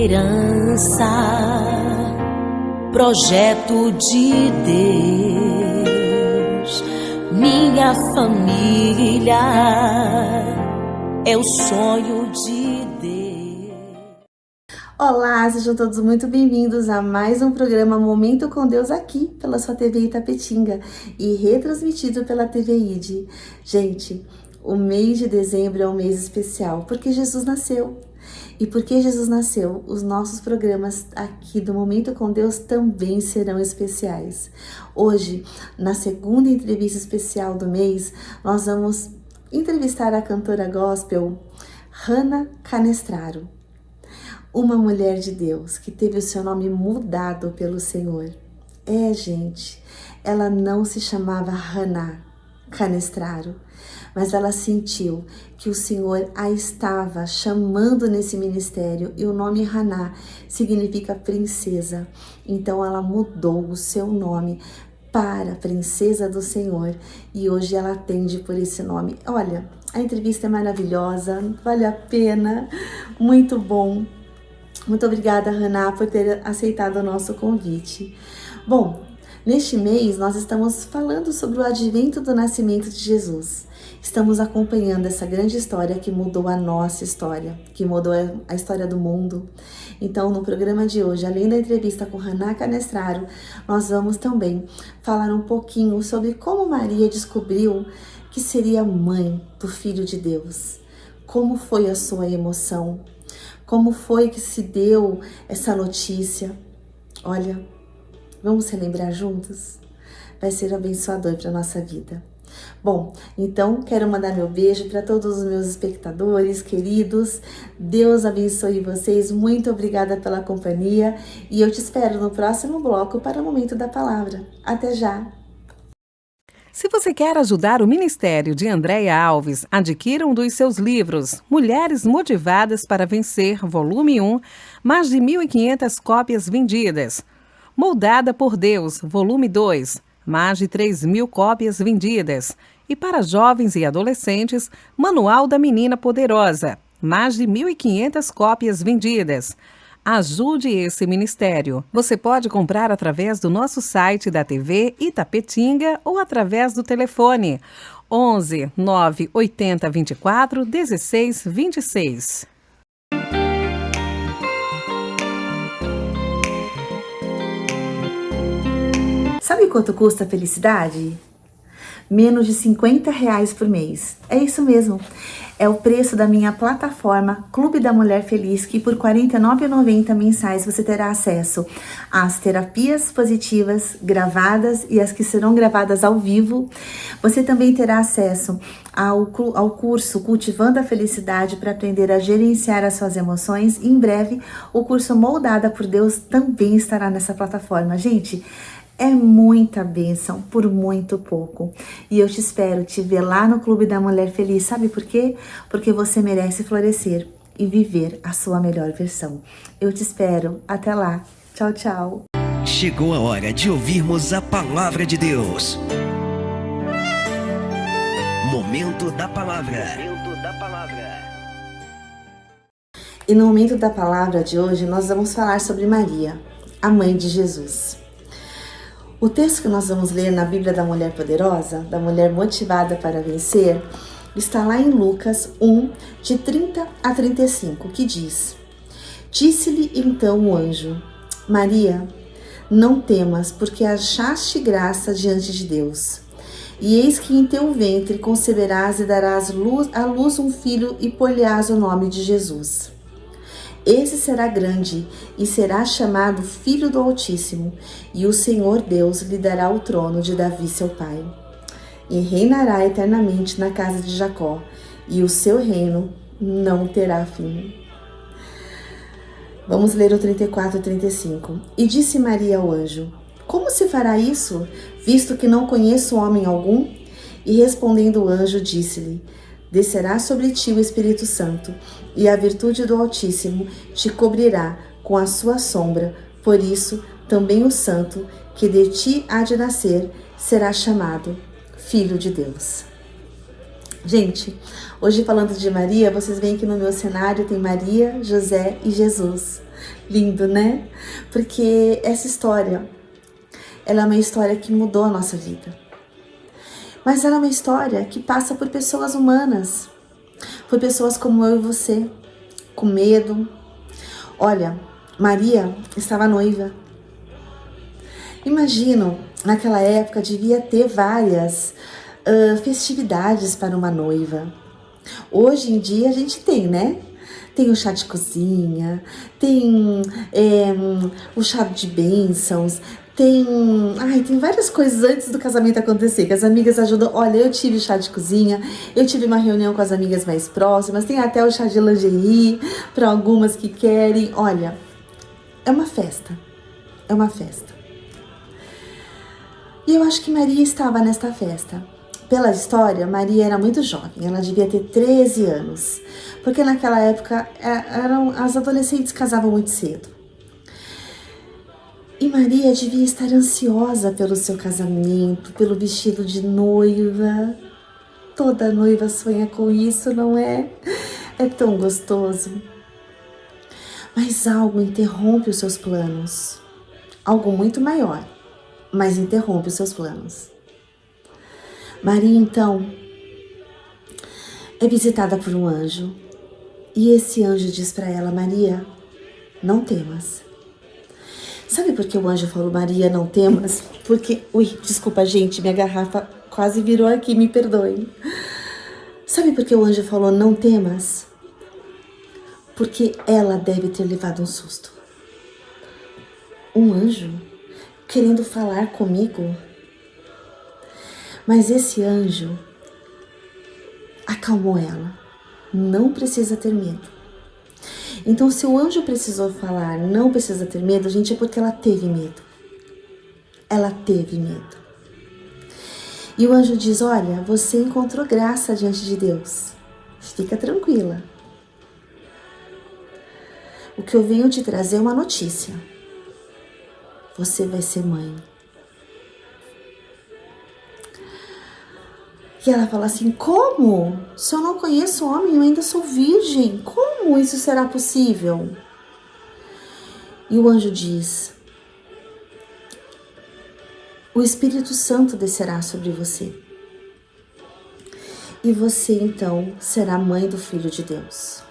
herança, projeto de Deus. Minha família é o sonho de Deus. Olá, sejam todos muito bem-vindos a mais um programa Momento com Deus aqui pela sua TV Itapetinga e retransmitido pela TV ID. Gente, o mês de dezembro é um mês especial porque Jesus nasceu. E porque Jesus nasceu, os nossos programas aqui do Momento com Deus também serão especiais. Hoje, na segunda entrevista especial do mês, nós vamos entrevistar a cantora gospel Hannah Canestraro, uma mulher de Deus que teve o seu nome mudado pelo Senhor. Gente, ela não se chamava Hannah Canestraro, mas ela sentiu que o Senhor a estava chamando nesse ministério e o nome Hannah significa princesa. Então ela mudou o seu nome para Princesa do Senhor e hoje ela atende por esse nome. Olha, a entrevista é maravilhosa, vale a pena, muito bom. Muito obrigada, Hannah, por ter aceitado o nosso convite. Bom, neste mês nós estamos falando sobre o advento do nascimento de Jesus. Estamos acompanhando essa grande história que mudou a nossa história, que mudou a história do mundo. Então, no programa de hoje, além da entrevista com Hannah Canestraro, nós vamos também falar um pouquinho sobre como Maria descobriu que seria mãe do Filho de Deus. Como foi a sua emoção? Como foi que se deu essa notícia? Olha, vamos relembrar juntos? Vai ser abençoador para a nossa vida. Bom, então quero mandar meu beijo para todos os meus espectadores queridos. Deus abençoe vocês. Muito obrigada pela companhia e eu te espero no próximo bloco para o Momento da Palavra. Até já! Se você quer ajudar o Ministério de Andréia Alves, adquira um dos seus livros, Mulheres Motivadas para Vencer, volume 1, mais de 1.500 cópias vendidas. Moldada por Deus, volume 2, mais de 3.000 cópias vendidas. E para jovens e adolescentes, Manual da Menina Poderosa, mais de 1.500 cópias vendidas. Ajude esse ministério. Você pode comprar através do nosso site da TV Itapetinga ou através do telefone 11 980 24 16 26. Sabe quanto custa a felicidade? Menos de R$50 por mês. É isso mesmo. É o preço da minha plataforma Clube da Mulher Feliz, que por R$ 49,90 mensais você terá acesso às terapias positivas gravadas e as que serão gravadas ao vivo. Você também terá acesso ao curso Cultivando a Felicidade para aprender a gerenciar as suas emoções. E em breve, o curso Moldada por Deus também estará nessa plataforma. Gente, é muita bênção por muito pouco. E eu te espero te ver lá no Clube da Mulher Feliz. Sabe por quê? Porque você merece florescer e viver a sua melhor versão. Eu te espero. Até lá. Tchau, tchau. Chegou a hora de ouvirmos a Palavra de Deus. Momento da Palavra. E no Momento da Palavra de hoje, nós vamos falar sobre Maria, a mãe de Jesus. O texto que nós vamos ler na Bíblia da Mulher Poderosa, da Mulher Motivada para Vencer, está lá em Lucas 1, de 30 a 35, que diz: Disse-lhe então o anjo: Maria, não temas, porque achaste graça diante de Deus. E eis que em teu ventre conceberás e darás à luz um filho e pôr-lhe-ás o nome de Jesus. Esse será grande e será chamado Filho do Altíssimo, e o Senhor Deus lhe dará o trono de Davi seu pai. E reinará eternamente na casa de Jacó, e o seu reino não terá fim. Vamos ler o 34 e 35. E disse Maria ao anjo: Como se fará isso, visto que não conheço homem algum? E respondendo o anjo, disse-lhe: Descerá sobre ti o Espírito Santo, e a virtude do Altíssimo te cobrirá com a sua sombra. Por isso, também o santo que de ti há de nascer será chamado Filho de Deus. Gente, hoje falando de Maria, vocês veem que no meu cenário tem Maria, José e Jesus. Lindo, né? Porque essa história, ela é uma história que mudou a nossa vida. Mas ela é uma história que passa por pessoas humanas, por pessoas como eu e você, com medo. Olha, Maria estava noiva. Imagino, naquela época devia ter várias festividades para uma noiva. Hoje em dia a gente tem, né? Tem o chá de cozinha, tem o chá de bênçãos, tem várias coisas antes do casamento acontecer, que as amigas ajudam. Olha, eu tive chá de cozinha, eu tive uma reunião com as amigas mais próximas, tem até o chá de lingerie para algumas que querem. Olha, é uma festa, é uma festa. E eu acho que Maria estava nesta festa. Pela história, Maria era muito jovem, ela devia ter 13 anos, porque naquela época as adolescentes casavam muito cedo. E Maria devia estar ansiosa pelo seu casamento, pelo vestido de noiva. Toda noiva sonha com isso, não é? É tão gostoso. Mas algo interrompe os seus planos. Algo muito maior, mas interrompe os seus planos. Maria, então, é visitada por um anjo. E esse anjo diz para ela: Maria, não temas. Sabe por que o anjo falou: Maria, não temas? Porque... Ui, desculpa, gente, minha garrafa quase virou aqui, me perdoem. Sabe por que o anjo falou: não temas? Porque ela deve ter levado um susto. Um anjo querendo falar comigo. Mas esse anjo acalmou ela. Não precisa ter medo. Então, se o anjo precisou falar, não precisa ter medo, gente, é porque ela teve medo. Ela teve medo. E o anjo diz: olha, você encontrou graça diante de Deus. Fica tranquila. O que eu venho te trazer é uma notícia. Você vai ser mãe. E ela fala assim: como? Se eu não conheço homem, eu ainda sou virgem. Como isso será possível? E o anjo diz: o Espírito Santo descerá sobre você. E você, então, será mãe do Filho de Deus.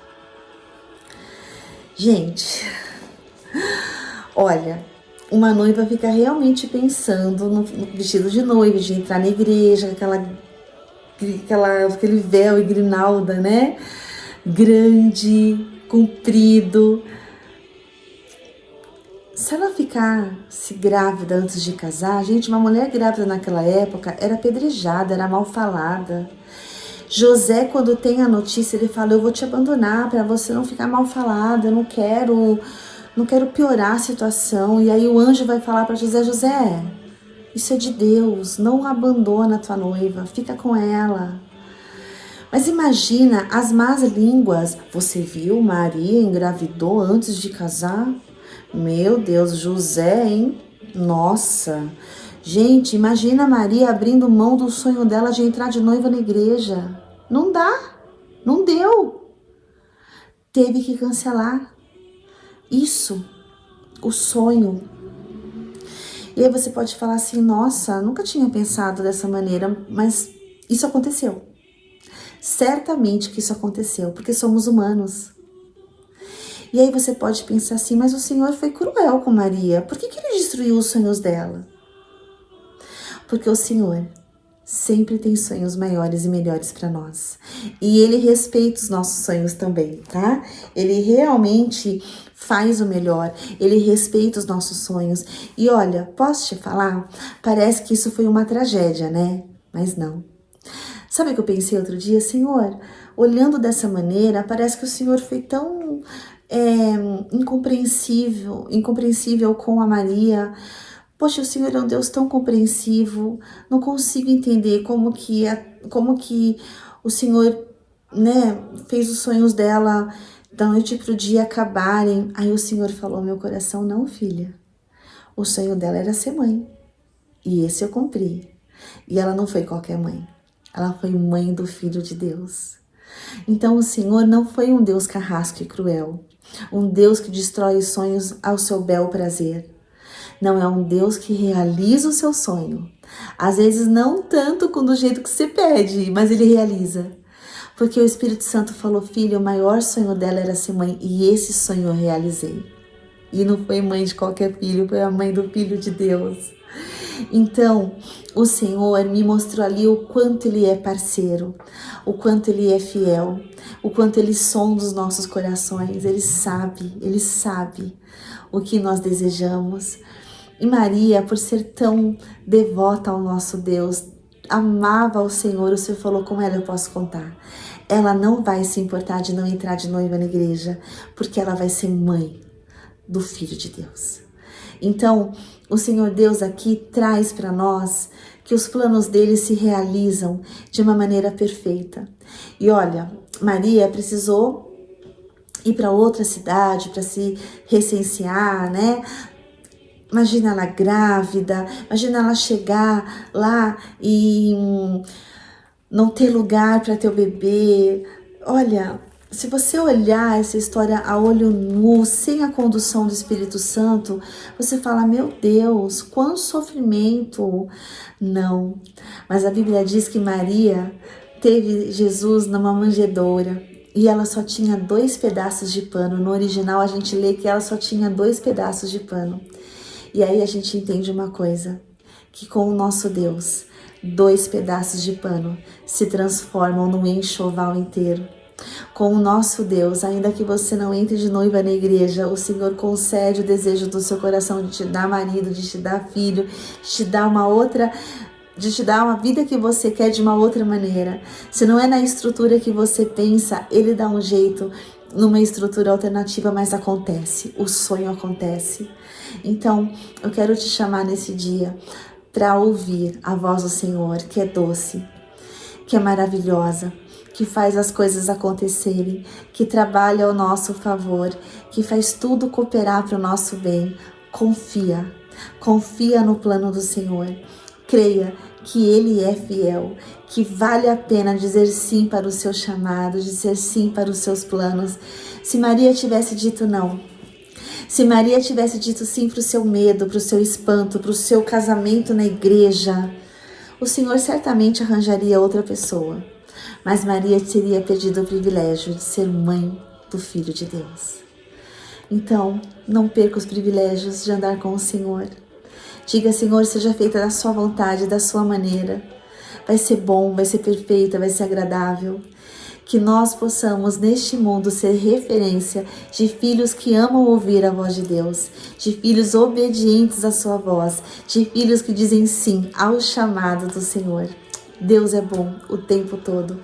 Gente, olha, uma noiva fica realmente pensando no vestido de noiva, de entrar na igreja, aquele véu e grinalda, né? Grande, comprido. Se ela ficasse grávida antes de casar, gente, uma mulher grávida naquela época era apedrejada, era mal falada. José, quando tem a notícia, ele fala: eu vou te abandonar para você não ficar mal falada, eu não quero piorar a situação. E aí o anjo vai falar para José: José, isso é de Deus, não abandona a tua noiva, fica com ela. Mas imagina as más línguas. Você viu, Maria engravidou antes de casar? Meu Deus, José, hein? Nossa. Gente, imagina Maria abrindo mão do sonho dela de entrar de noiva na igreja. Não dá, não deu. Teve que cancelar. Isso, o sonho. E aí você pode falar assim: nossa, nunca tinha pensado dessa maneira, mas isso aconteceu. Certamente que isso aconteceu, porque somos humanos. E aí você pode pensar assim: mas o Senhor foi cruel com Maria. Por que ele destruiu os sonhos dela? Porque o Senhor sempre tem sonhos maiores e melhores para nós. E Ele respeita os nossos sonhos também, tá? Ele realmente faz o melhor. Ele respeita os nossos sonhos. E olha, posso te falar? Parece que isso foi uma tragédia, né? Mas não. Sabe o que eu pensei outro dia? Senhor, olhando dessa maneira, parece que o Senhor foi tão incompreensível com a Maria. Poxa, o Senhor é um Deus tão compreensivo, não consigo entender como que o Senhor, né, fez os sonhos dela da noite pro dia acabarem. Aí o Senhor falou ao meu coração: não, filha, o sonho dela era ser mãe, e esse eu cumpri. E ela não foi qualquer mãe, ela foi mãe do Filho de Deus. Então o Senhor não foi um Deus carrasco e cruel. um Deus que destrói os sonhos ao seu bel prazer. Não é um Deus que realiza o seu sonho. Às vezes não tanto do jeito que você pede, mas Ele realiza. Porque o Espírito Santo falou, filho, o maior sonho dela era ser mãe, e esse sonho eu realizei. E não foi mãe de qualquer filho, foi a mãe do Filho de Deus. Então, o Senhor me mostrou ali o quanto Ele é parceiro, o quanto Ele é fiel, o quanto Ele sonda os nossos corações. Ele sabe o que nós desejamos. E Maria, por ser tão devota ao nosso Deus, amava o Senhor, o Senhor falou, com ela eu posso contar. Ela não vai se importar de não entrar de noiva na igreja, porque ela vai ser mãe do Filho de Deus. Então, o Senhor Deus aqui traz para nós que os planos dele se realizam de uma maneira perfeita. E olha, Maria precisou ir para outra cidade para se recensear, né? Imagina ela grávida, imagina ela chegar lá e não ter lugar para ter o bebê. Olha, se você olhar essa história a olho nu, sem a condução do Espírito Santo, você fala, meu Deus, quanto sofrimento. Não, mas a Bíblia diz que Maria teve Jesus numa manjedoura e ela só tinha 2 pedaços de pano. No original a gente lê que ela só tinha 2 pedaços de pano. E aí a gente entende uma coisa, que com o nosso Deus, 2 pedaços de pano se transformam num enxoval inteiro. Com o nosso Deus, ainda que você não entre de noiva na igreja, o Senhor concede o desejo do seu coração de te dar marido, de te dar filho, de te dar uma vida que você quer de uma outra maneira. Se não é na estrutura que você pensa, Ele dá um jeito numa estrutura alternativa, mas acontece, o sonho acontece. Então, eu quero te chamar nesse dia para ouvir a voz do Senhor, que é doce, que é maravilhosa, que faz as coisas acontecerem, que trabalha ao nosso favor, que faz tudo cooperar para o nosso bem. Confia no plano do Senhor. Creia que Ele é fiel, que vale a pena dizer sim para o seu chamado, dizer sim para os seus planos. Se Maria tivesse dito não, se Maria tivesse dito sim para o seu medo, para o seu espanto, para o seu casamento na igreja, o Senhor certamente arranjaria outra pessoa. Mas Maria teria perdido o privilégio de ser mãe do Filho de Deus. Então, não perca os privilégios de andar com o Senhor. Diga, Senhor, seja feita da sua vontade, da sua maneira. Vai ser bom, vai ser perfeita, vai ser agradável. Que nós possamos neste mundo ser referência de filhos que amam ouvir a voz de Deus, de filhos obedientes à sua voz, de filhos que dizem sim ao chamado do Senhor. Deus é bom o tempo todo.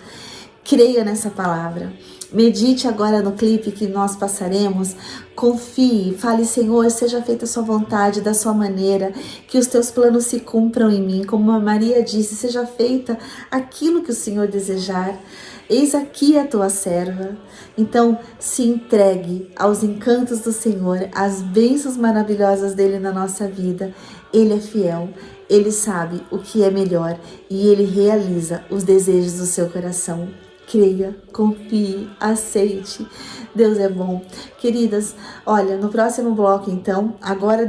Creia nessa palavra. Medite agora no clipe que nós passaremos. Confie, fale, Senhor, seja feita a sua vontade, da sua maneira, que os teus planos se cumpram em mim. Como a Maria disse, seja feita aquilo que o Senhor desejar. Eis aqui a tua serva. Então, se entregue aos encantos do Senhor, às bênçãos maravilhosas dele na nossa vida. Ele é fiel, ele sabe o que é melhor e ele realiza os desejos do seu coração. Creia, confie, aceite. Deus é bom. Queridas, olha, no próximo bloco, então, agora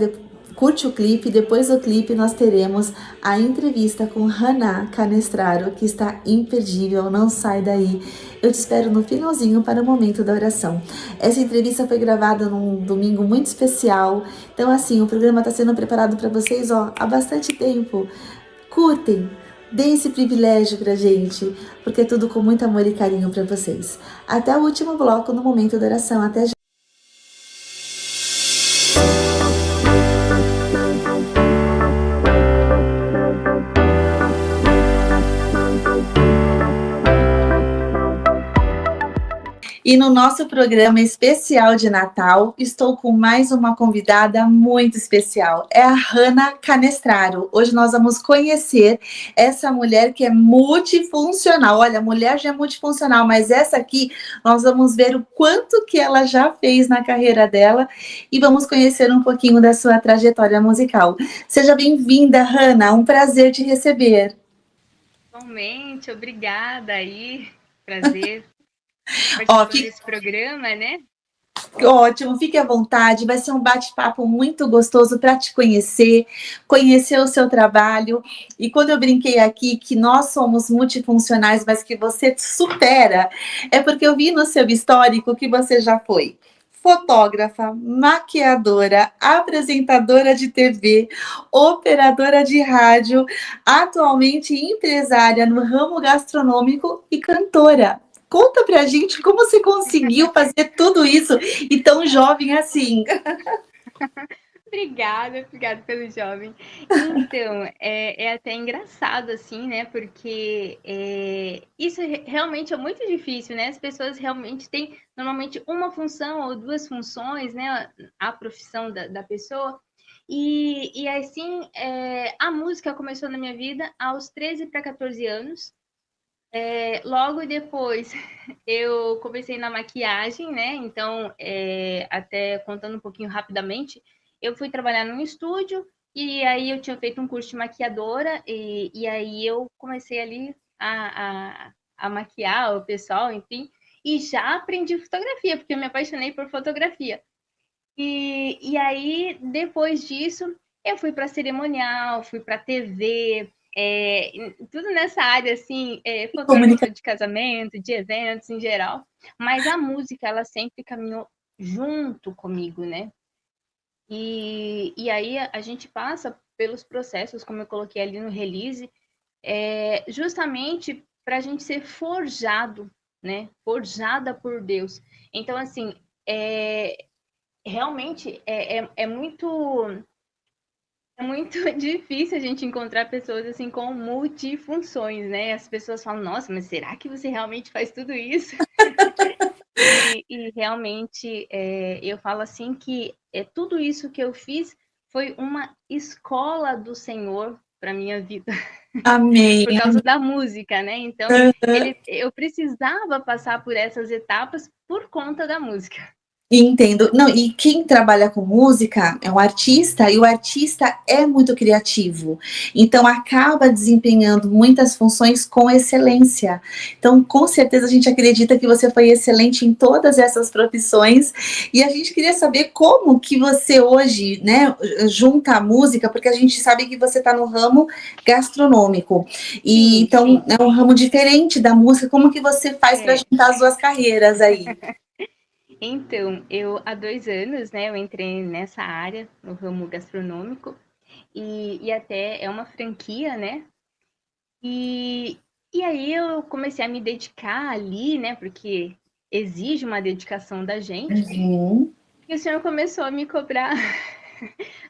curte o clipe, depois do clipe nós teremos a entrevista com Hannah Canestraro, que está imperdível, não sai daí. Eu te espero no finalzinho para o momento da oração. Essa entrevista foi gravada num domingo muito especial, então assim, o programa está sendo preparado para vocês há bastante tempo. Curtem, deem esse privilégio pra gente, porque é tudo com muito amor e carinho para vocês. Até o último bloco no momento da oração, até já. E no nosso programa especial de Natal, estou com mais uma convidada muito especial. É a Hannah Canestraro. Hoje nós vamos conhecer essa mulher que é multifuncional. Olha, a mulher já é multifuncional, mas essa aqui nós vamos ver o quanto que ela já fez na carreira dela e vamos conhecer um pouquinho da sua trajetória musical. Seja bem-vinda, Hannah. Um prazer te receber. Igualmente, obrigada aí. Prazer. Participando desse programa, né? Ótimo, fique à vontade, vai ser um bate-papo muito gostoso para te conhecer, conhecer o seu trabalho. E quando eu brinquei aqui que nós somos multifuncionais, mas que você supera, é porque eu vi no seu histórico que você já foi fotógrafa, maquiadora, apresentadora de TV, operadora de rádio, atualmente empresária no ramo gastronômico e cantora. Conta pra gente como você conseguiu fazer tudo isso e tão jovem assim. Obrigada pelo jovem. Então, é até engraçado, assim, né? Porque isso realmente é muito difícil, né? As pessoas realmente têm, normalmente, uma função ou duas funções, né? A profissão da pessoa. E assim, a música começou na minha vida aos 13 para 14 anos. Logo depois eu comecei na maquiagem, né? Então, até contando um pouquinho rapidamente, eu fui trabalhar num estúdio e aí eu tinha feito um curso de maquiadora e aí eu comecei ali a maquiar o pessoal, enfim, e já aprendi fotografia, porque eu me apaixonei por fotografia. E aí, depois disso, eu fui para cerimonial, fui para TV, tudo nessa área, assim, fotógrafa de casamento, de eventos em geral. Mas a música, ela sempre caminhou junto comigo, né? E aí a gente passa pelos processos, como eu coloquei ali no release, justamente para a gente ser forjado, né? Forjada por Deus. Então, assim, realmente é muito difícil a gente encontrar pessoas assim com multifunções, né? As pessoas falam, nossa, mas será que você realmente faz tudo isso? E realmente eu falo assim que tudo isso que eu fiz foi uma escola do Senhor para minha vida, Amém. por causa da música, né? Então, eu precisava passar por essas etapas por conta da música. Entendo. Não, e quem trabalha com música é um artista, e o artista é muito criativo. Então acaba desempenhando muitas funções com excelência. Então, com certeza a gente acredita que você foi excelente em todas essas profissões. E a gente queria saber como que você hoje, né, junta a música, porque a gente sabe que você está no ramo gastronômico. E Sim, então sim. é um ramo diferente da música. Como que você faz para juntar as duas carreiras aí? Então, eu há 2 anos, né, eu entrei nessa área, no ramo gastronômico, e até é uma franquia, né? E, e aí eu comecei a me dedicar ali, né? Porque exige uma dedicação da gente. Uhum. E o senhor começou a me cobrar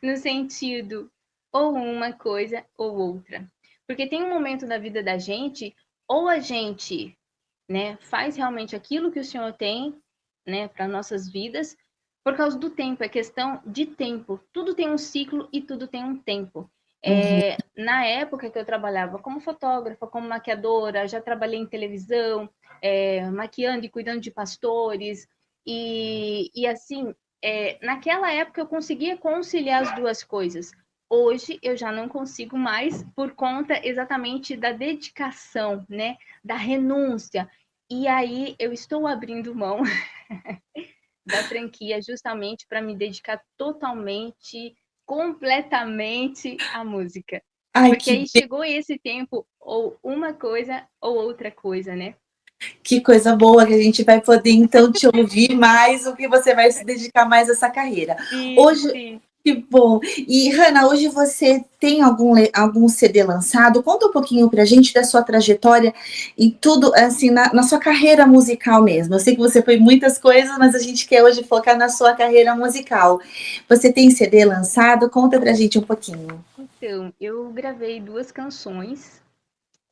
no sentido ou uma coisa ou outra. Porque tem um momento da vida da gente, ou a gente, né, faz realmente aquilo que o senhor tem, né, para nossas vidas, por causa do tempo, é questão de tempo. Tudo tem um ciclo e tudo tem um tempo. Uhum. Na época que eu trabalhava como fotógrafa, como maquiadora, já trabalhei em televisão, maquiando e cuidando de pastores, e assim, naquela época eu conseguia conciliar as duas coisas. Hoje eu já não consigo mais por conta exatamente da dedicação, né? Da renúncia. E aí eu estou abrindo mão da franquia justamente para me dedicar totalmente, completamente à música. Ai, Porque aí chegou esse tempo, ou uma coisa ou outra coisa, né? que coisa boa que a gente vai poder então te ouvir mais, o que você vai se dedicar mais a essa carreira. Sim, Hoje, sim. que bom. E Hanna, hoje você tem algum CD lançado? Conta um pouquinho pra gente da sua trajetória e tudo, assim, na sua carreira musical mesmo. Eu sei que você foi muitas coisas, mas a gente quer hoje focar na sua carreira musical. Você tem CD lançado? Conta pra gente um pouquinho. Então, eu gravei 2 canções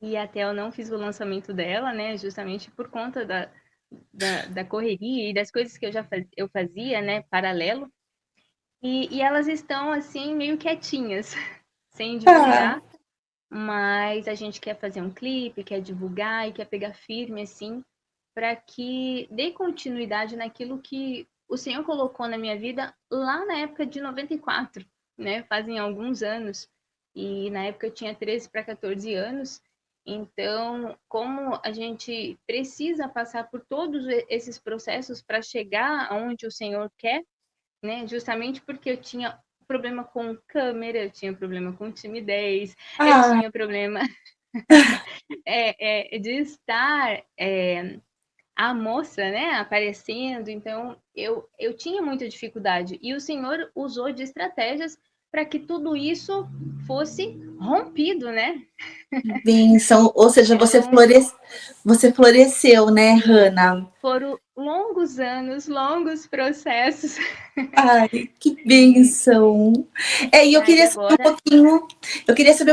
e até eu não fiz o lançamento dela, né? Justamente por conta da correria e das coisas que eu fazia, né? Paralelo. E elas estão, assim, meio quietinhas, sem Ah, divulgar, mas a gente quer fazer um clipe, quer divulgar e quer pegar firme, assim, para que dê continuidade naquilo que o Senhor colocou na minha vida lá na época de 94, né? Fazem alguns anos. E na época eu tinha 13 para 14 anos. Então, como a gente precisa passar por todos esses processos para chegar aonde o Senhor quer, né? Justamente porque eu tinha problema com câmera, eu tinha problema com timidez, eu Ah, tinha problema de estar a moça, né, aparecendo. Então, eu tinha muita dificuldade. E o Senhor usou de estratégias para que tudo isso fosse rompido, né? bênção. Ou seja, Então, você floresceu, né, Hannah? foram longos anos, longos processos. Ai, que E, bênção. E eu mas queria saber um agora,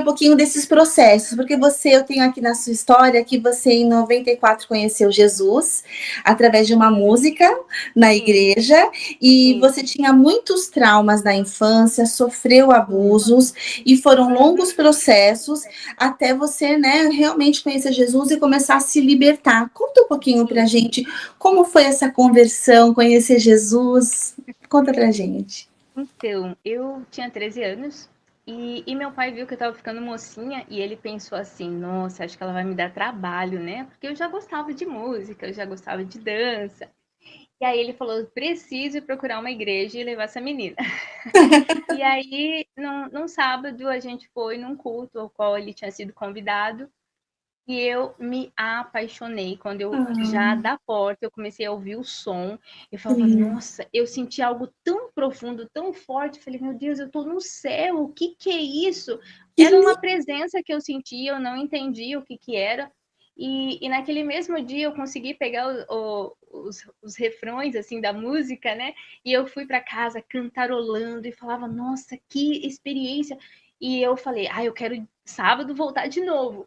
pouquinho, desses processos, porque eu tenho aqui na sua história que você em 94 conheceu Jesus através de uma música na sim, igreja e sim, você tinha muitos traumas na infância, sofreu sim. abusos e foram Uhum. longos processos até você, né, realmente conhecer Jesus e começar a se libertar. Conta um pouquinho pra Sim. gente como foi essa conversão, conhecer Jesus. Conta pra gente. Então, eu tinha 13 anos e meu pai viu que eu tava ficando mocinha e ele pensou assim: nossa, acho que ela vai me dar trabalho, né? Porque eu já gostava de música, eu já gostava de dança. E aí ele falou: preciso ir procurar uma igreja e levar essa menina. E aí, num sábado, a gente foi num culto ao qual ele tinha sido convidado. E eu me apaixonei quando eu já Ah, da porta eu comecei a ouvir o som. Eu que falava, lindo. nossa, eu senti algo tão profundo, tão forte. Eu falei, meu Deus, eu tô no céu. O que que é isso? Que Era uma lindo. presença que eu sentia, eu não entendia o que que era. E naquele mesmo dia eu consegui pegar os refrões assim da música, né? E eu fui para casa cantarolando e falava, nossa, que experiência. E eu falei, eu quero sábado voltar de novo.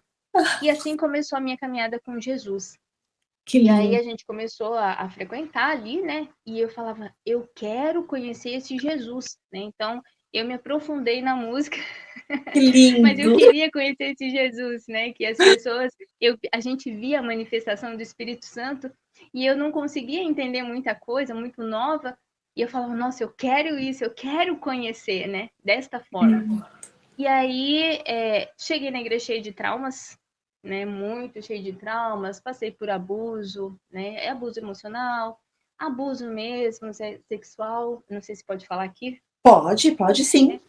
E assim começou a minha caminhada com Jesus. Que E aí lindo. a gente começou a frequentar ali, né? E eu falava, eu quero conhecer esse Jesus, né? Então eu me aprofundei na música, Que mas eu lindo. queria conhecer esse Jesus, né? Que as pessoas, a gente via a manifestação do Espírito Santo e eu não conseguia entender muita coisa, muito nova. E eu falava, nossa, eu quero isso, eu quero conhecer, né? Desta forma. E aí, cheguei na igreja cheia de traumas, né? Muito cheio de traumas. Passei por abuso, né? Abuso emocional, abuso mesmo, sexual. Não sei se pode falar aqui. Pode sim.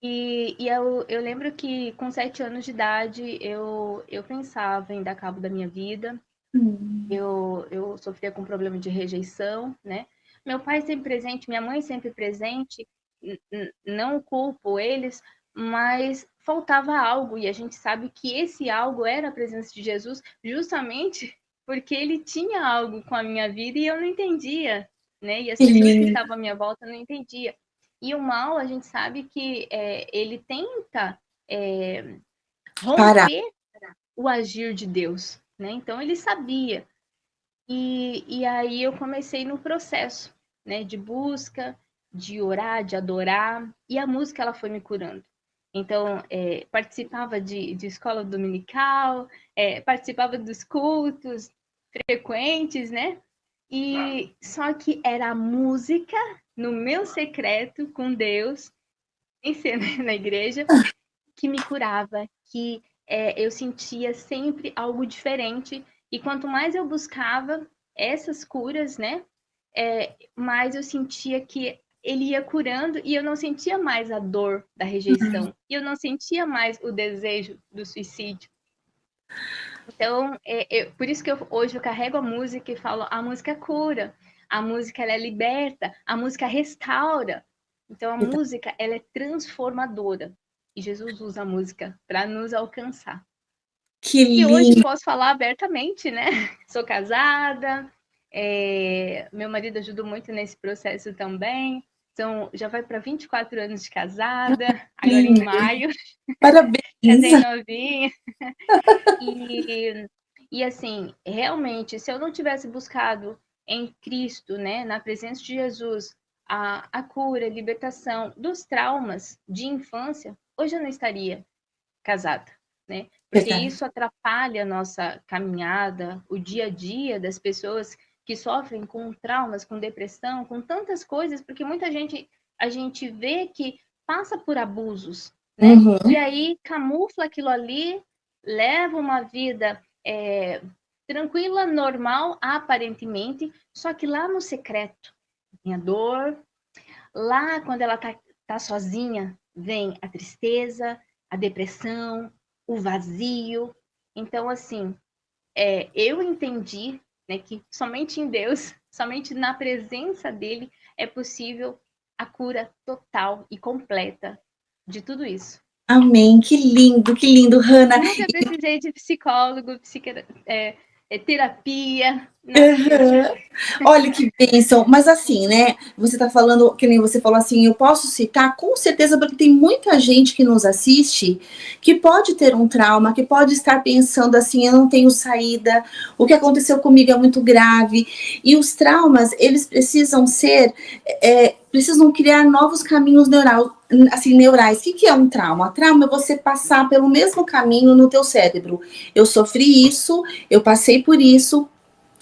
E eu lembro que com 7 anos de idade eu pensava em dar cabo da minha vida. Hum, Eu sofria com problema de rejeição, né? Meu pai sempre presente, minha mãe sempre presente, não culpo eles, mas faltava algo e a gente sabe que esse algo era a presença de Jesus, justamente porque ele tinha algo com a minha vida e eu não entendia, né? E as que pessoas que lindo. estavam à minha volta não entendiam. E o mal, a gente sabe que ele tenta Parar. romper o agir de Deus, né? Então ele sabia. E aí eu comecei no processo, né, de busca, de orar, de adorar, e a música ela foi me curando. Então, participava de escola dominical, participava dos cultos frequentes, né? E só que era a música no meu secreto com Deus, em ser na igreja, que me curava, que eu sentia sempre algo diferente. E quanto mais eu buscava essas curas, né, mais eu sentia que ele ia curando e eu não sentia mais a dor da rejeição. E eu não sentia mais o desejo do suicídio. Então, por isso que hoje eu carrego a música e falo, a música cura, a música ela é liberta, a música restaura. Então, a música ela é transformadora. E Jesus usa a música para nos alcançar. Que E hoje lindo. posso falar abertamente, né? Sou casada, meu marido ajudou muito nesse processo também. Então, já vai para 24 anos de casada, agora em Lindo. maio, Parabéns. casei novinha. E assim, realmente, se eu não tivesse buscado em Cristo, né, na presença de Jesus, a cura, a libertação dos traumas de infância, hoje eu não estaria casada, né? Porque Verdade. isso atrapalha a nossa caminhada, o dia a dia das pessoas que sofrem com traumas, com depressão, com tantas coisas, porque muita gente, a gente vê que passa por abusos, né? Uhum. E aí camufla aquilo ali leva uma vida tranquila, normal, aparentemente, só que lá no secreto tem a dor, lá quando ela tá sozinha, vem a tristeza, a depressão, o vazio. Então, assim, eu entendi, né, que somente em Deus, somente na presença dele é possível a cura total e completa de tudo isso. Amém. Que lindo, Hannah. Nunca precisei de psicólogo, terapia, nada disso. Uhum. Olha que bênção. Mas assim, né? Você tá falando, que nem você falou assim, eu posso citar com certeza, porque tem muita gente que nos assiste que pode ter um trauma, que pode estar pensando assim, eu não tenho saída, o que aconteceu comigo é muito grave. E os traumas, eles precisam ser, precisam criar novos caminhos neurais. O que é um trauma? Trauma é você passar pelo mesmo caminho no teu cérebro. Eu sofri isso, eu passei por isso.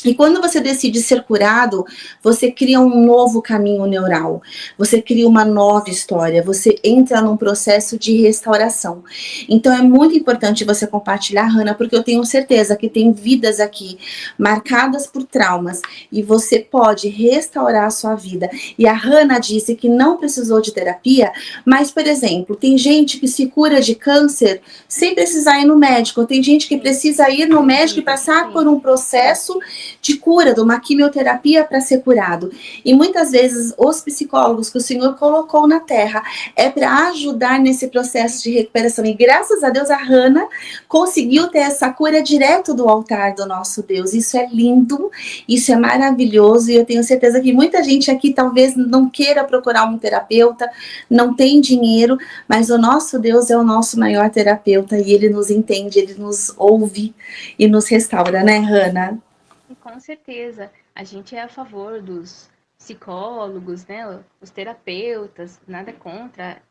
E quando você decide ser curado, você cria um novo caminho neural, você cria uma nova história, você entra num processo de restauração. Então é muito importante você compartilhar, Hannah, porque eu tenho certeza que tem vidas aqui marcadas por traumas e você pode restaurar a sua vida. E a Hannah disse que não precisou de terapia, mas, por exemplo, tem gente que se cura de câncer sem precisar ir no médico, tem gente que precisa ir no médico e passar por um processo de cura, de uma quimioterapia para ser curado. E muitas vezes os psicólogos que o Senhor colocou na terra é para ajudar nesse processo de recuperação. E graças a Deus a Hannah conseguiu ter essa cura direto do altar do nosso Deus. Isso é lindo, isso é maravilhoso e eu tenho certeza que muita gente aqui talvez não queira procurar um terapeuta, não tem dinheiro, mas o nosso Deus é o nosso maior terapeuta e ele nos entende, ele nos ouve e nos restaura, né, Hannah? Com certeza, a gente é a favor dos psicólogos, né, os terapeutas, nada contra.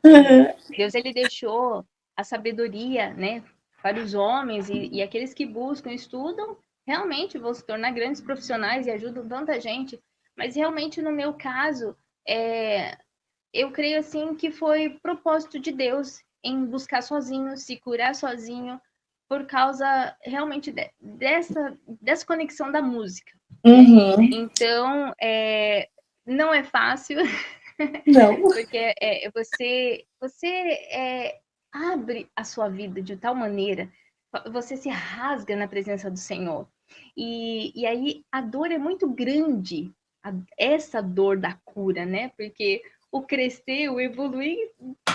Deus, ele deixou a sabedoria, né, para os homens e aqueles que buscam, estudam, realmente vão se tornar grandes profissionais e ajudam tanta gente. Mas realmente, no meu caso, eu creio assim que foi propósito de Deus em buscar sozinho, se curar sozinho, por causa realmente dessa conexão da música. Uhum. Né? Então, não é fácil, Não. porque você abre a sua vida de tal maneira, você se rasga na presença do Senhor. E aí a dor é muito grande, essa dor da cura, né? Porque o crescer, o evoluir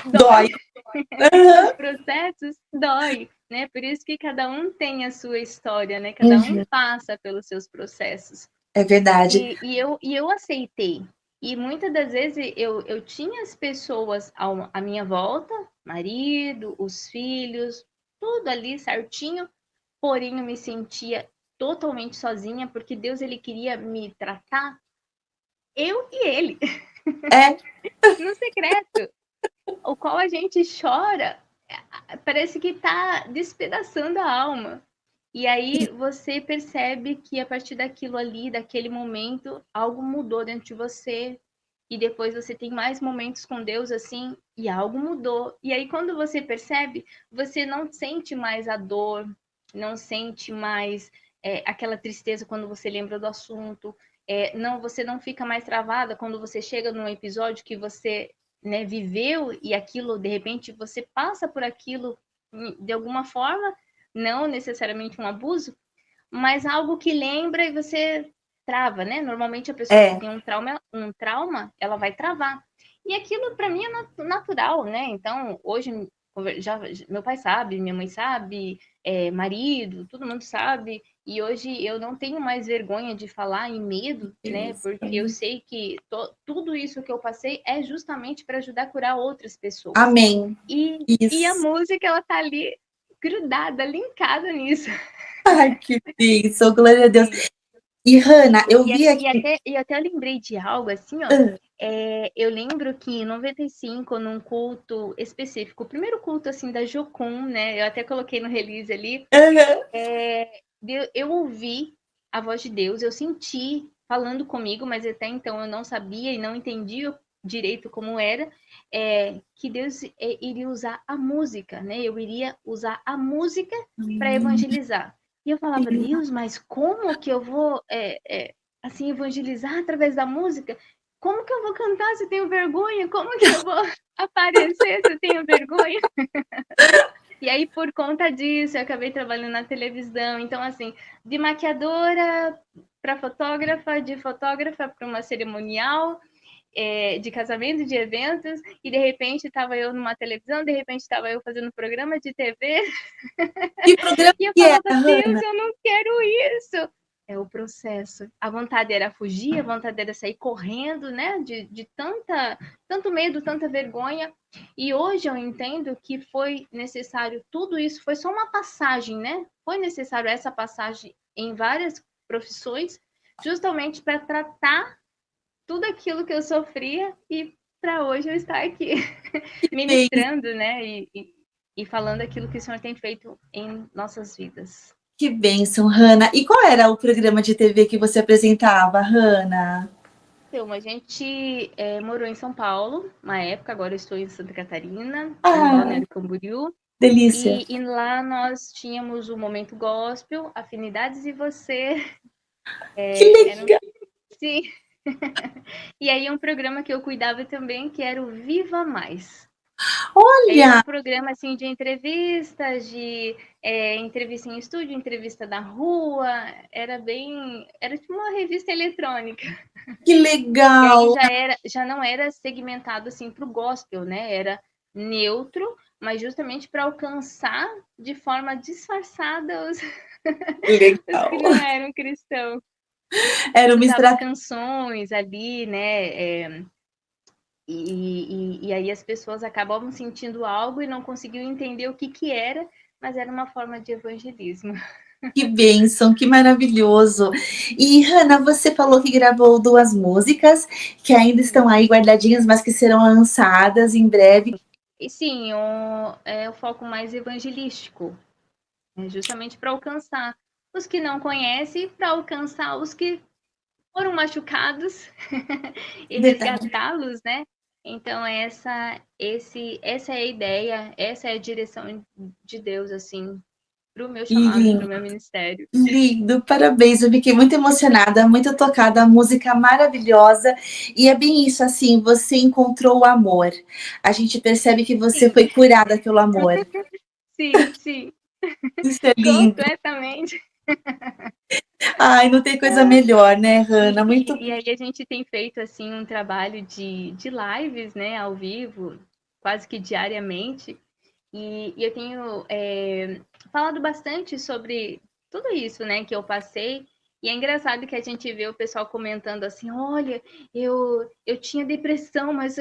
dói. Os processos dói, né? Por isso que cada um tem a sua história, né? Cada um passa pelos seus processos. É verdade. E eu aceitei. E muitas das vezes eu tinha as pessoas à minha volta, marido, os filhos, tudo ali certinho, porém eu me sentia totalmente sozinha, porque Deus ele queria me tratar, eu e ele, no secreto, o qual a gente chora, parece que está despedaçando a alma. E aí você percebe que a partir daquilo ali, daquele momento, algo mudou dentro de você. E depois você tem mais momentos com Deus assim, e algo mudou. E aí quando você percebe, você não sente mais a dor, não sente mais aquela tristeza quando você lembra do assunto. Não, você não fica mais travada quando você chega num episódio que você, né, viveu e aquilo, de repente, você passa por aquilo de alguma forma, não necessariamente um abuso, mas algo que lembra e você trava, né? Normalmente a pessoa que tem um trauma, ela vai travar. E aquilo para mim é natural, né? Então, hoje já meu pai sabe, minha mãe sabe, marido, todo mundo sabe. E hoje eu não tenho mais vergonha de falar e medo, né? Porque eu sei que tudo isso que eu passei é justamente para ajudar a curar outras pessoas. Amém. E a música, ela tá ali grudada, linkada nisso. Ai, que bênção, glória a Deus. E, Hannah, eu vi aqui... E até eu lembrei de algo assim, ó. Eu lembro que em 95, num culto específico, o primeiro culto, assim, da Jocum, né? Eu até coloquei no release ali. Eu ouvi a voz de Deus, eu senti falando comigo, mas até então eu não sabia e não entendia direito como era, que Deus iria usar a música, né? Eu iria usar a música para evangelizar. E eu falava, Deus, mas como que eu vou assim evangelizar através da música? Como que eu vou cantar se eu tenho vergonha? Como que eu vou aparecer se eu tenho vergonha? E aí, por conta disso, eu acabei trabalhando na televisão. Então, assim, de maquiadora para fotógrafa, de fotógrafa para uma cerimonial, de casamento, de eventos, e de repente estava eu numa televisão, de repente estava eu fazendo programa de TV. Que programa E eu que é, falava, Deus, Hannah? eu não quero isso. É o processo. A vontade era fugir, a vontade era sair correndo, né? De tanto medo, tanta vergonha. E hoje eu entendo que foi necessário tudo isso, foi só uma passagem, né? Foi necessário essa passagem em várias profissões, justamente para tratar tudo aquilo que eu sofria e para hoje eu estar aqui ministrando, né? E falando aquilo que o Senhor tem feito em nossas vidas. Que bênção, Hannah. E qual era o programa de TV que você apresentava, Hannah? Então, a gente morou em São Paulo, uma época, agora eu estou em Santa Catarina, em Ah, Balneário Camboriú, delícia. e lá nós tínhamos o Momento Gospel, Afinidades e Você, Que eram, legal. sim, e aí um programa que eu cuidava também, que era o Viva Mais. Era um Olha, programa assim de entrevistas, de entrevista em estúdio, entrevista na rua, era tipo uma revista eletrônica. que E aí legal. já não era segmentado assim para o gospel, né? Era neutro, mas justamente para alcançar de forma disfarçada os que não Legal. eram cristãos. Era uma Usava estratégia. canções ali, né? E aí as pessoas acabavam sentindo algo e não conseguiam entender o que era, mas era uma forma de evangelismo. Que bênção, que maravilhoso. E, Hannah, você falou que gravou 2 músicas que ainda estão aí guardadinhas, mas que serão lançadas em breve. E sim, o foco mais evangelístico, justamente para alcançar os que não conhecem, para alcançar os que foram machucados e Verdade. resgatá-los, né? Então essa é a ideia, essa é a direção de Deus assim para o meu chamado, para Lindo, o meu ministério. lindo, parabéns. Eu fiquei muito emocionada, muito tocada. A música maravilhosa. E é bem isso, assim, você encontrou o amor. A gente percebe que você Sim, foi curada pelo amor. sim, Isso é lindo. completamente. Ai, não tem coisa melhor, né, Hannah? Muito. E aí a gente tem feito assim um trabalho de lives, né, ao vivo, quase que diariamente. E eu tenho falado bastante sobre tudo isso, né, que eu passei. E é engraçado que a gente vê o pessoal comentando assim, olha, eu tinha depressão, mas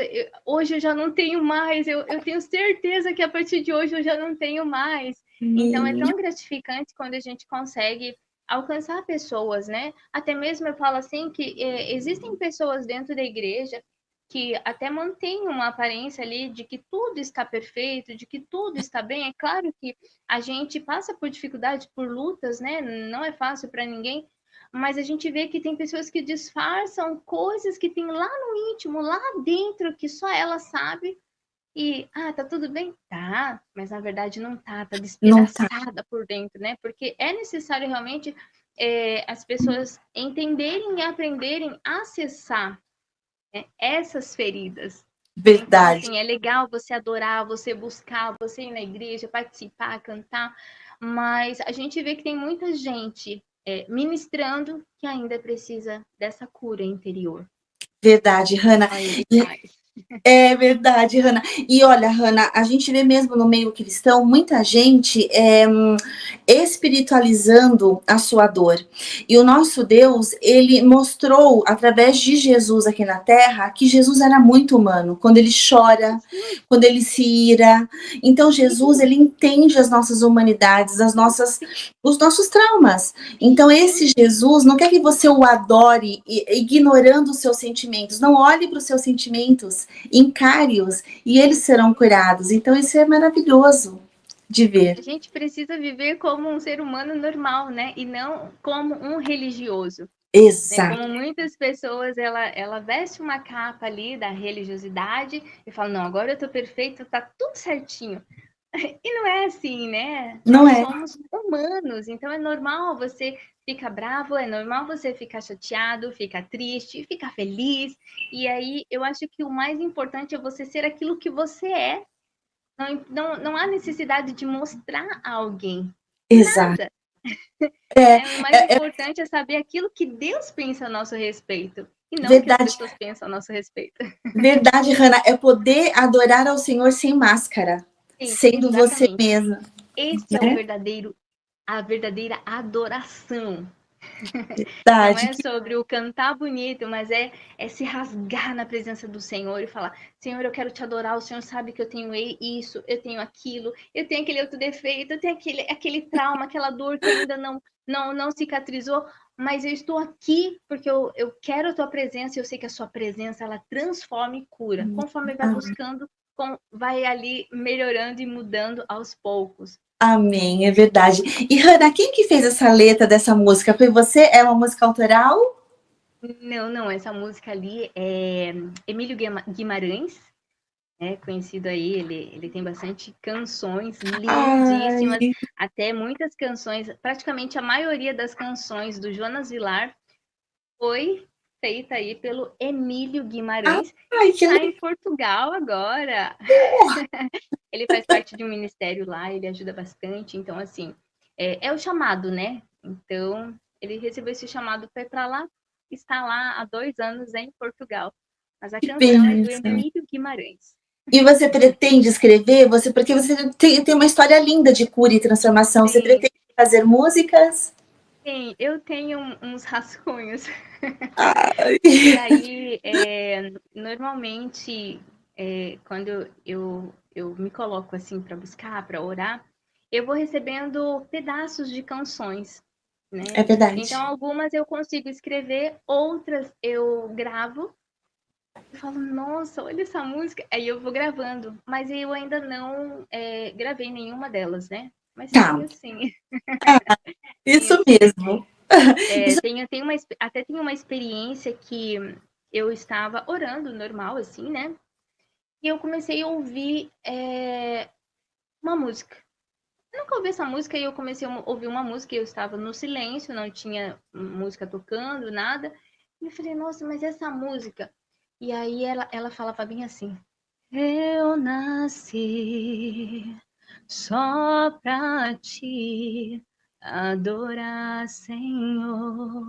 hoje eu já não tenho mais. Eu tenho certeza que a partir de hoje eu já não tenho mais. Então é tão gratificante quando a gente consegue alcançar pessoas, né? Até mesmo eu falo assim que existem pessoas dentro da igreja que até mantêm uma aparência ali de que tudo está perfeito, de que tudo está bem. É claro que a gente passa por dificuldades, por lutas, né? Não é fácil para ninguém, mas a gente vê que tem pessoas que disfarçam coisas que tem lá no íntimo, lá dentro, que só ela sabe. E, tá tudo bem? Tá, mas na verdade não tá Não tá. despedaçada por dentro, né? Porque é necessário realmente as pessoas entenderem e aprenderem a acessar, né, essas feridas. Então, Verdade. assim, é legal você adorar, você buscar, você ir na igreja, participar, cantar, mas a gente vê que tem muita gente ministrando que ainda precisa dessa cura interior. Verdade, Hannah. Só ele faz. É verdade, Hannah. E olha, Hannah, a gente vê mesmo no meio cristão muita gente espiritualizando a sua dor. E o nosso Deus, ele mostrou através de Jesus aqui na Terra que Jesus era muito humano. Quando ele chora, quando ele se ira. Então Jesus, ele entende as nossas humanidades, os nossos traumas. Então esse Jesus não quer que você o adore ignorando os seus sentimentos. Não olhe para os seus sentimentos, encare-os e eles serão curados. Então isso é maravilhoso de ver. A gente precisa viver como um ser humano normal, né? E não como um religioso. Né? Exato. Como muitas pessoas, ela veste uma capa ali da religiosidade e fala, não, agora eu tô perfeita, tá tudo certinho. E não é assim, né? Não Nós é? somos humanos, então é normal você ficar bravo, é normal você ficar chateado, ficar triste, ficar feliz. E aí eu acho que o mais importante é você ser aquilo que você é. Não há necessidade de mostrar a alguém Exato. nada. É, Né? O mais é importante é saber aquilo que Deus pensa a nosso respeito e não o que as verdade. pessoas pensam a nosso respeito. Verdade, Hannah, é poder adorar ao Senhor sem máscara, Sim, sendo você exatamente. mesma, Este é o né? verdadeiro, a verdadeira adoração. Não Verdade. é sobre o cantar bonito, mas é se rasgar na presença do Senhor e falar: Senhor, eu quero te adorar. O Senhor sabe que eu tenho isso, eu tenho aquilo, eu tenho aquele outro defeito, eu tenho aquele trauma, aquela dor que ainda não cicatrizou. Mas eu estou aqui porque eu quero a tua presença e eu sei que a sua presença ela transforma e cura. Conforme vai buscando, vai ali melhorando e mudando aos poucos. Amém, é verdade. E Hannah, quem que fez essa letra dessa música? Foi você? É uma música autoral? Não, essa música ali é Emílio Guimarães, conhecido aí, ele tem bastante canções lindíssimas, Ai, até muitas canções, praticamente a maioria das canções do Jonas Vilar foi feita aí pelo Emílio Guimarães, ai, que que está em Portugal agora. Ele faz parte de um ministério lá, ele ajuda bastante, então assim, é o chamado, né? Então, ele recebeu esse chamado, foi para lá, está lá há 2 anos em Portugal. Mas a canção é do bênção. Emílio Guimarães. E você pretende escrever? Porque você tem uma história linda de cura e transformação. Você Sim, pretende fazer músicas? sim, eu tenho uns rascunhos. Ai. E aí, normalmente, quando eu me coloco assim para buscar, para orar, eu vou recebendo pedaços de canções, É né? Então, verdade. algumas eu consigo escrever, outras eu gravo e falo, nossa, olha essa música. Aí eu vou gravando, mas eu ainda não gravei nenhuma delas, né? Mas Tá, tenho sim, isso tenho sim. mesmo. É, Isso até tenho uma experiência que eu estava orando normal, assim, né? E eu comecei a ouvir uma música. Eu nunca ouvi essa música e eu comecei a ouvir uma música e eu estava no silêncio, não tinha música tocando, nada. E eu falei, nossa, mas essa música. E aí ela falava bem assim: Eu nasci só pra te adorar, Senhor.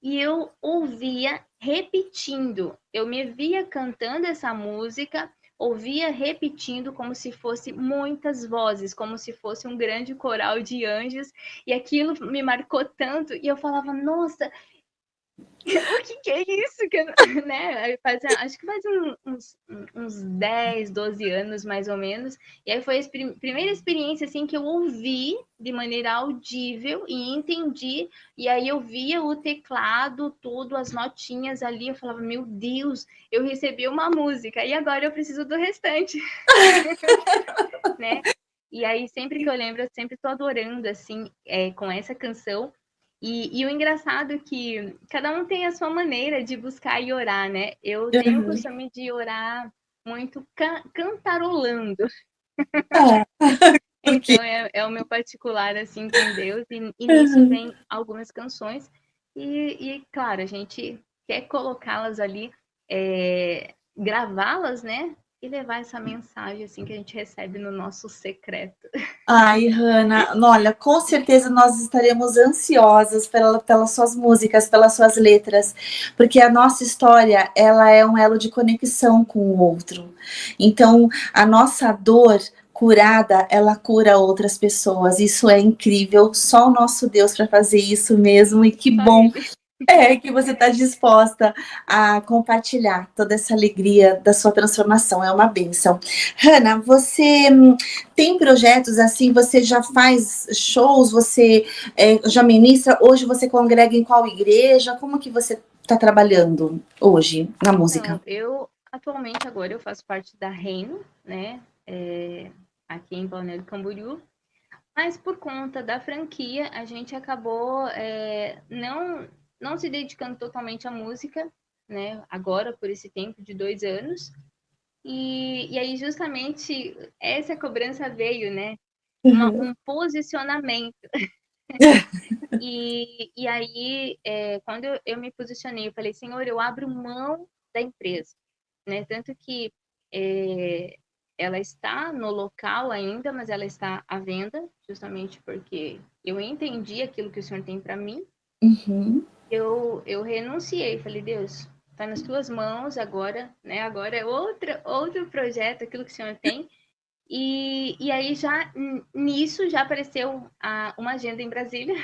E eu ouvia repetindo. Eu me via cantando essa música, ouvia repetindo como se fosse muitas vozes, como se fosse um grande coral de anjos, e aquilo me marcou tanto, e eu falava, nossa, o que é isso? Né? Acho que faz uns 10, 12 anos, mais ou menos. E aí foi a primeira experiência assim, que eu ouvi de maneira audível e entendi. E aí eu via o teclado, tudo, as notinhas ali. Eu falava, meu Deus, eu recebi uma música. E agora eu preciso do restante, né? E aí, sempre que eu lembro, eu sempre tô adorando, assim, com essa canção. E o engraçado é que cada um tem a sua maneira de buscar e orar, né? Eu tenho o Uhum. costume de orar muito cantarolando. Ah, porque Então, é o meu particular, assim, com Deus. E nisso vem algumas canções. Claro, a gente quer colocá-las ali, gravá-las, né? E levar essa mensagem, assim, que a gente recebe no nosso secreto. Ai, Hannah, olha, com certeza nós estaremos ansiosas pelas suas músicas, pelas suas letras, porque a nossa história, ela é um elo de conexão com o outro. Então, a nossa dor curada, ela cura outras pessoas. Isso é incrível, só o nosso Deus para fazer isso mesmo, e que Só bom ele. que você está disposta a compartilhar toda essa alegria da sua transformação. É uma bênção. Hannah, você tem projetos assim? Você já faz shows? Você já ministra? Hoje você congrega em qual igreja? Como que você está trabalhando hoje na música? Então, eu atualmente agora eu faço parte da Reino, né? Aqui em Balneário Camboriú. Mas por conta da franquia, a gente acabou não. não se dedicando totalmente à música, né? Agora, por esse tempo de 2 anos. E aí, justamente, essa cobrança veio, né? Um posicionamento. E aí, quando eu me posicionei, eu falei, Senhor, eu abro mão da empresa, né? Tanto que ela está no local ainda, mas ela está à venda, justamente porque eu entendi aquilo que o Senhor tem para mim. Uhum. Eu renunciei, falei, Deus, está nas tuas mãos agora, né? Agora é outro projeto, aquilo que o Senhor tem. E aí já nisso já apareceu uma agenda em Brasília.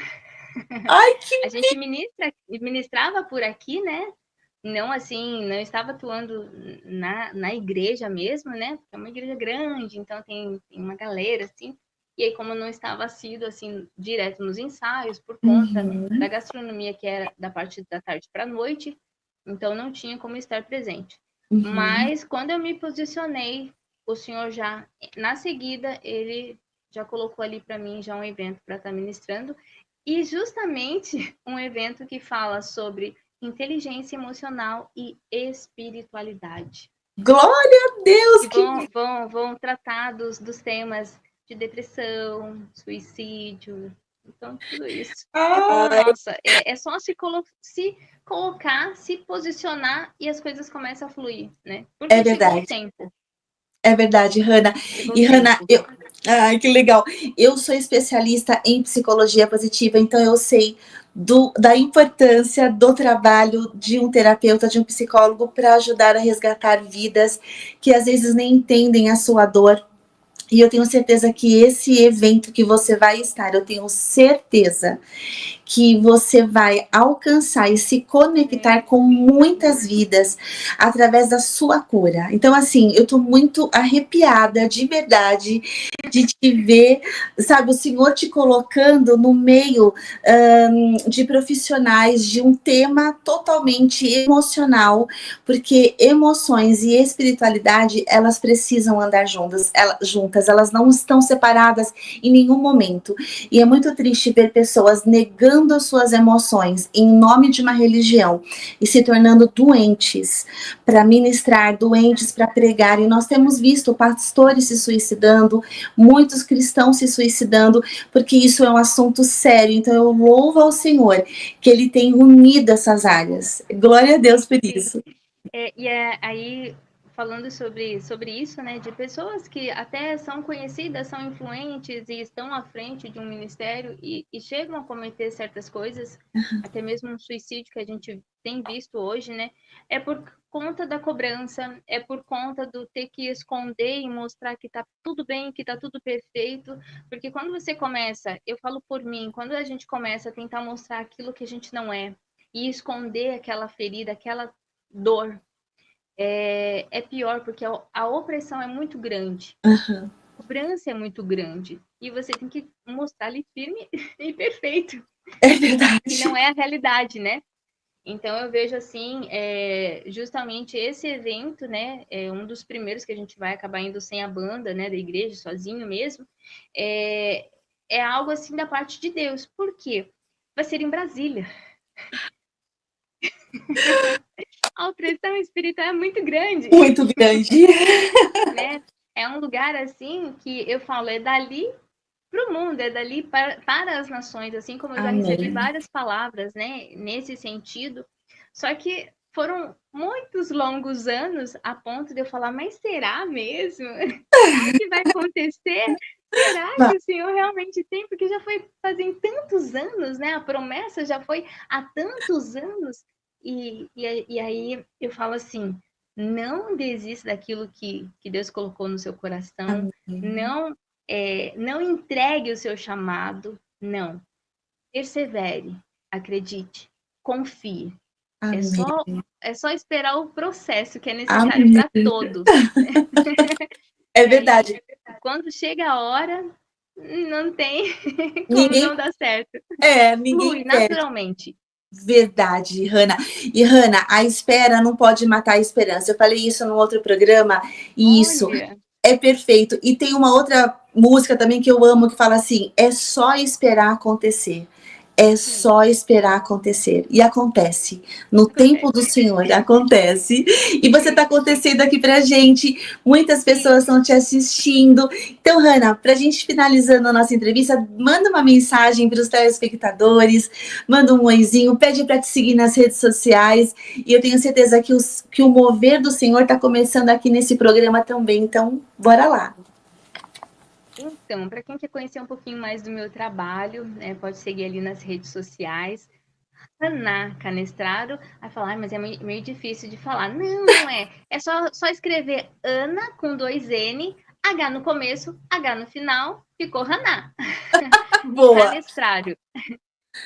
Ai, que... A gente ministrava por aqui, né? Não assim, não estava atuando na igreja mesmo, né? É uma igreja grande, então tem uma galera, assim. E aí, como não estava sido, assim, direto nos ensaios, por conta da gastronomia, que era da parte da tarde para a noite, então não tinha como estar presente. Mas, quando eu me posicionei, o Senhor já, na seguida, ele já colocou ali para mim já um evento para estar ministrando. E justamente um evento que fala sobre inteligência emocional e espiritualidade. Glória a Deus! E vão tratar dos temas de depressão, suicídio, então tudo isso. Nossa, é só se colocar, se posicionar e as coisas começam a fluir, né? Porque chegou o tempo. É verdade, Hanna. E Hanna, ai, que legal. Eu sou especialista em psicologia positiva, então eu sei da importância do trabalho de um terapeuta, de um psicólogo, para ajudar a resgatar vidas que às vezes nem entendem a sua dor. E eu tenho certeza que esse evento que você vai estar, eu tenho certeza que você vai alcançar e se conectar com muitas vidas através da sua cura. Então, assim, eu tô muito arrepiada, de verdade, de te ver, sabe, o Senhor te colocando no meio de profissionais de um tema totalmente emocional, porque emoções e espiritualidade, elas precisam andar juntas, elas não estão separadas em nenhum momento. E é muito triste ver pessoas negando as suas emoções em nome de uma religião e se tornando doentes para ministrar, doentes para pregar. E nós temos visto pastores se suicidando, muitos cristãos se suicidando, porque isso é um assunto sério. Então eu louvo ao Senhor que Ele tem unido essas áreas. Glória a Deus por isso. Aí, falando sobre isso, né, de pessoas que até são conhecidas, são influentes e estão à frente de um ministério e chegam a cometer certas coisas, até mesmo um suicídio que a gente tem visto hoje, né, é por conta da cobrança, é por conta do ter que esconder e mostrar que tá tudo bem, que tá tudo perfeito, porque quando você começa, eu falo por mim, quando a gente começa a tentar mostrar aquilo que a gente não é e esconder aquela ferida, aquela dor, é pior, porque a opressão é muito grande. A cobrança é muito grande. E você tem que mostrar ali firme e perfeito. É verdade. E não é a realidade, né? Então, eu vejo assim, justamente esse evento, né? É um dos primeiros que a gente vai acabar indo sem a banda, né? Da igreja, sozinho mesmo. É algo assim da parte de Deus. Por quê? Vai ser em Brasília. A opressão espiritual é muito grande. Muito grande. Né? É um lugar, assim, que eu falo, é dali para o mundo, é dali para as nações, assim como eu já recebi várias palavras, né, nesse sentido. Só que foram muitos longos anos a ponto de eu falar, mas será mesmo? Será que vai acontecer? Será que o Senhor realmente tem? Porque já foi fazem tantos anos, né? A promessa já foi há tantos anos. E aí eu falo assim, não desista daquilo que Deus colocou no seu coração. Não entregue o seu chamado. Não. Persevere. Acredite. Confie. É só esperar o processo que é necessário para todos. É verdade. Quando chega a hora, não tem como não dar certo. Ninguém flui naturalmente. Verdade, Hanna. E, Hanna, a espera não pode matar a esperança. Eu falei isso no outro programa, e isso é perfeito. E tem uma outra música também que eu amo, que fala assim, é só esperar acontecer. É só esperar acontecer. E acontece. No tempo do Senhor, acontece. E você está acontecendo aqui pra gente. Muitas pessoas estão te assistindo. Então, Hannah, pra gente finalizando a nossa entrevista, manda uma mensagem para os telespectadores, manda um oizinho, pede para te seguir nas redes sociais. E eu tenho certeza que o mover do Senhor está começando aqui nesse programa também. Então, bora lá. Então, para quem quer conhecer um pouquinho mais do meu trabalho, né, pode seguir ali nas redes sociais. Hannah Canestraro. Aí falar, mas é meio difícil de falar. Não, não é. É só escrever Ana com 2 N, H no começo, H no final, ficou Hannah. Boa. Canestraro.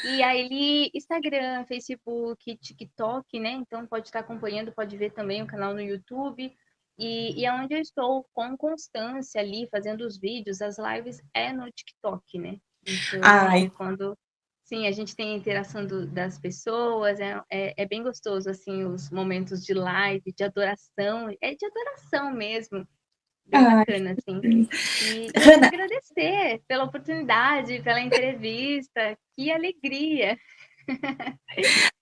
E aí, Instagram, Facebook, TikTok, né? Então pode estar acompanhando, pode ver também o canal no YouTube. E é onde eu estou com constância ali, fazendo os vídeos, as lives, é no TikTok, né? Então, Ai. quando sim, a gente tem a interação das pessoas, é bem gostoso, assim, os momentos de live, de adoração, é de adoração mesmo, bem bacana, assim. E eu quero agradecer pela oportunidade, pela entrevista, que alegria!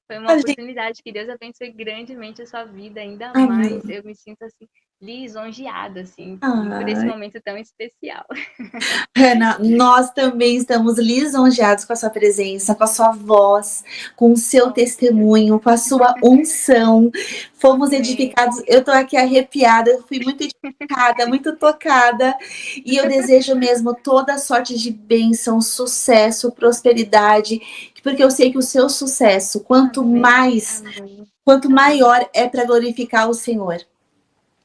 Foi uma oportunidade, que Deus abençoe grandemente a sua vida, ainda mais. Eu me sinto assim, lisonjeada, assim, por esse momento tão especial. Hannah, nós também estamos lisonjeados com a sua presença, com a sua voz, com o seu testemunho, com a sua unção. Fomos edificados. Eu estou aqui arrepiada, eu fui muito edificada, muito tocada. E eu desejo mesmo toda sorte de bênção, sucesso, prosperidade, porque eu sei que o seu sucesso, quanto maior é para glorificar o Senhor.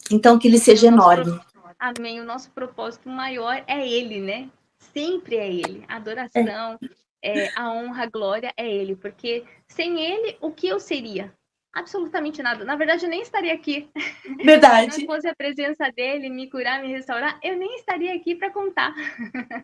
Então, que ele seja enorme. Amém. O nosso propósito maior é Ele, né? Sempre é Ele. A adoração, a honra, a glória é Ele. Porque sem Ele, o que eu seria? Absolutamente nada. Na verdade, eu nem estaria aqui. Verdade. Se não fosse a presença dele, me curar, me restaurar, eu nem estaria aqui para contar.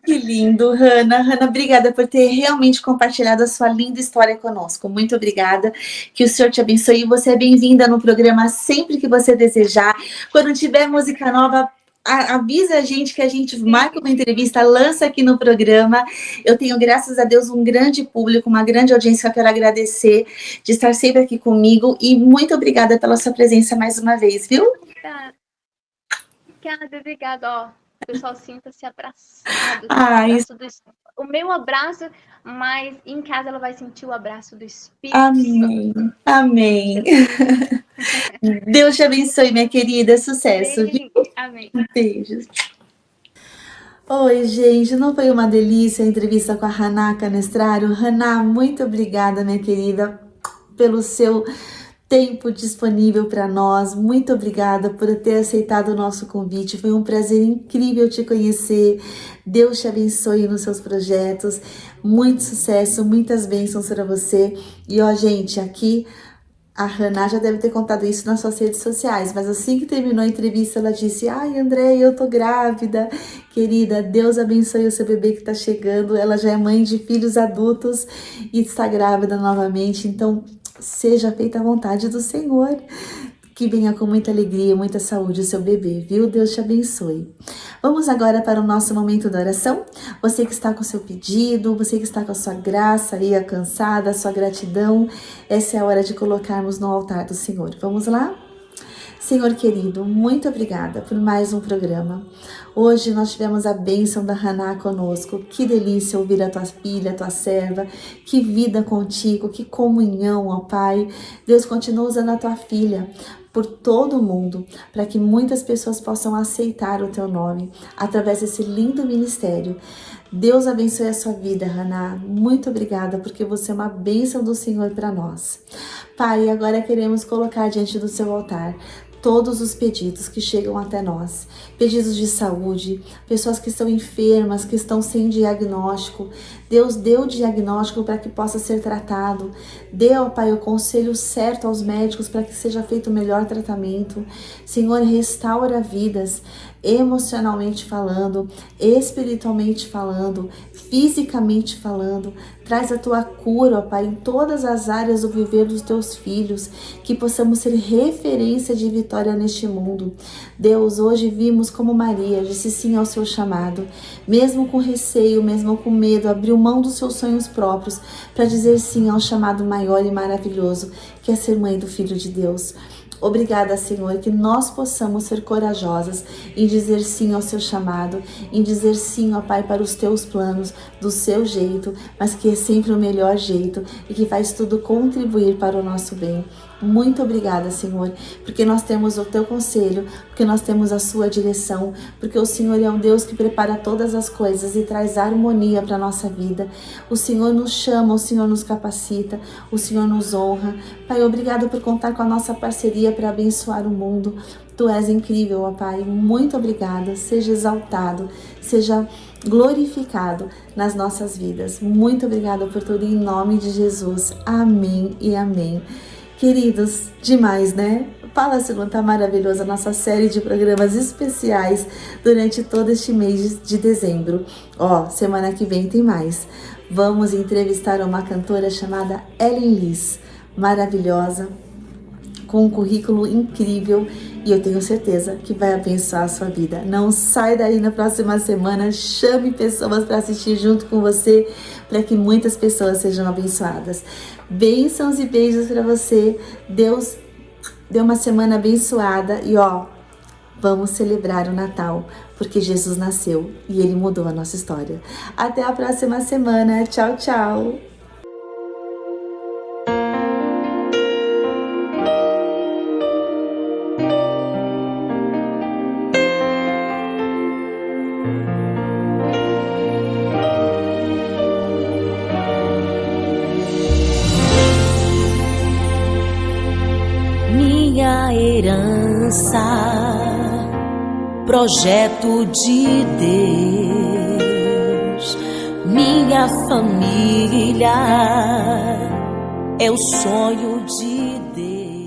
Que lindo, Hannah. Hannah, obrigada por ter realmente compartilhado a sua linda história conosco. Muito obrigada. Que o Senhor te abençoe. E você é bem-vinda no programa sempre que você desejar. Quando tiver música nova, avisa a gente marca uma entrevista, lança aqui no programa. Eu tenho, graças a Deus, um grande público, uma grande audiência que eu quero agradecer de estar sempre aqui comigo. E muito obrigada pela sua presença mais uma vez, viu? Obrigada. Ó, o pessoal sinta-se abraçado. O meu abraço, mas em casa ela vai sentir o abraço do Espírito Santo. Amém. Deus te abençoe, minha querida. Sucesso. Amém. Beijos. Oi, gente. Não foi uma delícia a entrevista com a Hannah Canestraro? Hannah, muito obrigada, minha querida, pelo seu tempo disponível para nós. Muito obrigada por ter aceitado o nosso convite. Foi um prazer incrível te conhecer. Deus te abençoe nos seus projetos. Muito sucesso, muitas bênçãos para você. E ó, gente, aqui a Hannah já deve ter contado isso nas suas redes sociais, mas assim que terminou a entrevista, ela disse: ai, André, eu tô grávida. Querida, Deus abençoe o seu bebê que tá chegando. Ela já é mãe de filhos adultos e está grávida novamente. Então, seja feita a vontade do Senhor. Que venha com muita alegria, muita saúde o seu bebê, viu? Deus te abençoe. Vamos agora para o nosso momento da oração. Você que está com o seu pedido, você que está com a sua graça aí alcançada, a sua gratidão, essa é a hora de colocarmos no altar do Senhor. Vamos lá? Senhor querido, muito obrigada por mais um programa. Hoje nós tivemos a bênção da Hannah conosco. Que delícia ouvir a tua filha, a tua serva. Que vida contigo, que comunhão, ó Pai. Deus, continua usando a tua filha por todo o mundo, para que muitas pessoas possam aceitar o teu nome através desse lindo ministério. Deus abençoe a sua vida, Hannah. Muito obrigada, porque você é uma bênção do Senhor para nós. Pai, agora queremos colocar diante do seu altar todos os pedidos que chegam até nós, pedidos de saúde, pessoas que estão enfermas, que estão sem diagnóstico. Deus deu o diagnóstico para que possa ser tratado. Dê, ó Pai, o conselho certo aos médicos para que seja feito o melhor tratamento. Senhor, restaura vidas. emocionalmente falando, espiritualmente falando, fisicamente falando. Traz a tua cura, ó Pai, em todas as áreas do viver dos teus filhos, que possamos ser referência de vitória neste mundo. Deus, hoje vimos como Maria disse sim ao seu chamado, mesmo com receio, mesmo com medo, abriu mão dos seus sonhos próprios para dizer sim ao chamado maior e maravilhoso, que é ser mãe do Filho de Deus. Obrigada, Senhor, que nós possamos ser corajosas em dizer sim ao seu chamado, em dizer sim, ó Pai, para os teus planos, do seu jeito, mas que é sempre o melhor jeito e que faz tudo contribuir para o nosso bem. Muito obrigada, Senhor, porque nós temos o teu conselho, porque nós temos a sua direção, porque o Senhor é um Deus que prepara todas as coisas e traz harmonia para a nossa vida. O Senhor nos chama, o Senhor nos capacita, o Senhor nos honra. Pai, obrigada por contar com a nossa parceria para abençoar o mundo. Tu és incrível, ó Pai. Muito obrigada. Seja exaltado, seja glorificado nas nossas vidas. Muito obrigada por tudo em nome de Jesus. Amém e amém. Queridos, demais, né? Fala se não tá maravilhosa a nossa série de programas especiais durante todo este mês de dezembro. Ó, semana que vem tem mais. Vamos entrevistar uma cantora chamada Ellen Liz, maravilhosa, com um currículo incrível, e eu tenho certeza que vai abençoar a sua vida. Não sai daí na próxima semana, chame pessoas para assistir junto com você, para que muitas pessoas sejam abençoadas. Bênçãos e beijos para você. Deus deu uma semana abençoada e ó, vamos celebrar o Natal, porque Jesus nasceu e Ele mudou a nossa história. Até a próxima semana. Tchau, tchau. Minha herança, projeto de Deus. Minha família é o sonho de Deus.